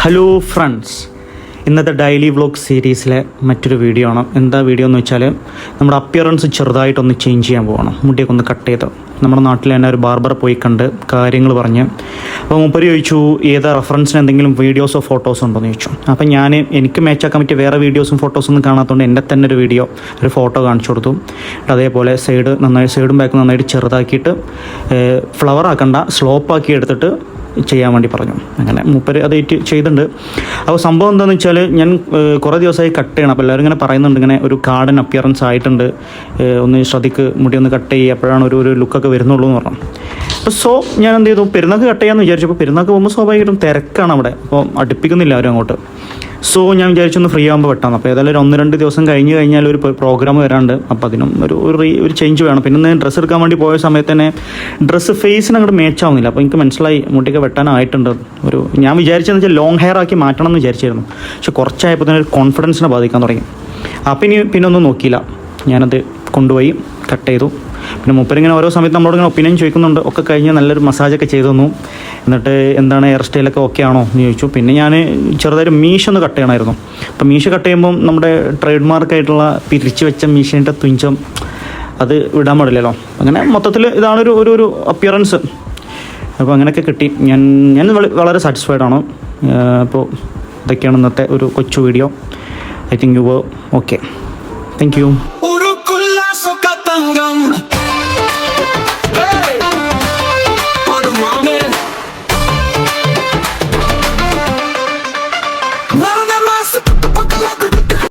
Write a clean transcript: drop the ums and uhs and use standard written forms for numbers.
Hello friends, ഇന്നത്തെ daily vlog സീരീസിലെ മറ്റൊരു വീഡിയോ ആണ്. എന്താ വീഡിയോ എന്ന് വെച്ചാൽ നമ്മുടെ അപ്പിയറൻസ് ചെറുതായിട്ടൊന്ന് ചേഞ്ച് ചെയ്യാൻ പോകണം. മുടിയൊക്കെ ഒന്ന് കട്ട് ചെയ്ത് നമ്മുടെ നാട്ടിൽ തന്നെ ഒരു ബാർബറെ പോയി കണ്ട് കാര്യങ്ങൾ പറഞ്ഞ് അപ്പോൾ മൂപ്പര് ചോദിച്ചു ഏതാ റെഫറൻസിന് എന്തെങ്കിലും വീഡിയോസോ ഫോട്ടോസോ ഉണ്ടോ എന്ന് ചോദിച്ചു. അപ്പം എനിക്ക് മാച്ചാക്കാൻ പറ്റിയ വേറെ വീഡിയോസും ഫോട്ടോസൊന്നും കാണാത്തതുകൊണ്ട് എൻ്റെ തന്നെ ഒരു ഫോട്ടോ കാണിച്ചു കൊടുത്തു. അതേപോലെ സൈഡും ബാക്കും നന്നായിട്ട് ചെറുതാക്കിയിട്ട് ഫ്ലവർ ആക്കണ്ട, സ്ലോപ്പാക്കി എടുത്തിട്ട് ചെയ്യാൻ വേണ്ടി പറഞ്ഞു. അങ്ങനെ മൂപ്പര് അത് ചെയ്തിട്ടുണ്ട്. അപ്പോൾ സംഭവം എന്താണെന്ന് വെച്ചാൽ ഞാൻ കുറേ ദിവസമായി കട്ട് ചെയ്യണം. അപ്പോൾ എല്ലാവരും ഇങ്ങനെ പറയുന്നുണ്ട് ഇങ്ങനെ ഒരു ഗാർഡൻ അപ്പിയറൻസ് ആയിട്ടുണ്ട്, ഒന്ന് ശ്രദ്ധിക്ക്, മുടി ഒന്ന് കട്ട് ചെയ്യുക, അപ്പോഴാണ് ഒരു ലുക്കൊക്കെ വരുന്നുള്ളൂ എന്ന് പറഞ്ഞു. അപ്പോൾ ഞാൻ എന്ത് ചെയ്തു, പെരുന്നാൾക്ക് കട്ട് ചെയ്യാമെന്ന് വിചാരിച്ചപ്പോൾ പെരുന്നാൾക്ക് പോകുമ്പോൾ സ്വാഭാവികമായിട്ടും തിരക്കാണ് അവിടെ, അപ്പോൾ അടുപ്പിക്കുന്നില്ല ആരും അങ്ങോട്ട്. ഞാൻ വിചാരിച്ചൊന്ന് ഫ്രീ ആകുമ്പോൾ വെട്ടാം. അപ്പോൾ ഏതായാലും ഒരു 1-2 ദിവസം കഴിഞ്ഞാൽ ഒരു പ്രോഗ്രാം വരാണ്ട്, അപ്പോൾ അതിനും ഒരു ചേഞ്ച് വേണം. പിന്നെ ഞാൻ ഡ്രസ്സ് എടുക്കാൻ വേണ്ടി പോയ സമയത്ത് തന്നെ ഡ്രസ്സ് ഫേസിന് അങ്ങോട്ട് മേച്ചാവുന്നില്ല. അപ്പോൾ എനിക്ക് മനസ്സിലായി മുടിയൊക്കെ വെട്ടാനായിട്ടുണ്ട്. ഞാൻ വിചാരിച്ചതെന്ന് വെച്ചാൽ ലോങ് ഹെയർ ആക്കി മാറ്റണം എന്ന് വിചാരിച്ചായിരുന്നു. പക്ഷെ കുറച്ചായപ്പോൾ തന്നെ ഒരു കോൺഫിഡൻസിനെ ബാധിക്കാൻ തുടങ്ങി. അപ്പം പിന്നെ ഒന്നും നോക്കിയില്ല, ഞാനത് കൊണ്ടുപോയി കട്ട് ചെയ്തു. പിന്നെ മൂപ്പരിങ്ങനെ ഓരോ സമയത്ത് നമ്മളോട് ഇങ്ങനെ ഒപ്പീനിയൻ ചോദിക്കുന്നുണ്ട്. ഒക്കെ കഴിഞ്ഞ് നല്ലൊരു മസാജൊക്കെ ചെയ്തു തന്നു. എന്നിട്ട് എന്താണ് ഹെയർ സ്റ്റൈലൊക്കെ ഓക്കെ ആണോ എന്ന് ചോദിച്ചു. പിന്നെ ഞാൻ ചെറുതായിട്ട് മീശ ഒന്ന് കട്ട് ചെയ്യണമായിരുന്നു. അപ്പം മീശ കട്ട് ചെയ്യുമ്പം നമ്മുടെ ട്രേഡ് മാർക്കായിട്ടുള്ള പിരിച്ചു വെച്ച മീശേൻ്റെ തുഞ്ചം അത് വിടാൻ പാടില്ലല്ലോ. അങ്ങനെ മൊത്തത്തിൽ ഇതാണ് ഒരു അപ്പിയറൻസ്. അപ്പോൾ അങ്ങനെയൊക്കെ കിട്ടി. ഞാൻ വളരെ സാറ്റിസ്ഫൈഡ് ആണ്. അപ്പോൾ ഇതൊക്കെയാണ് ഇന്നത്തെ ഒരു കൊച്ചു video. I think you were okay. Thank U.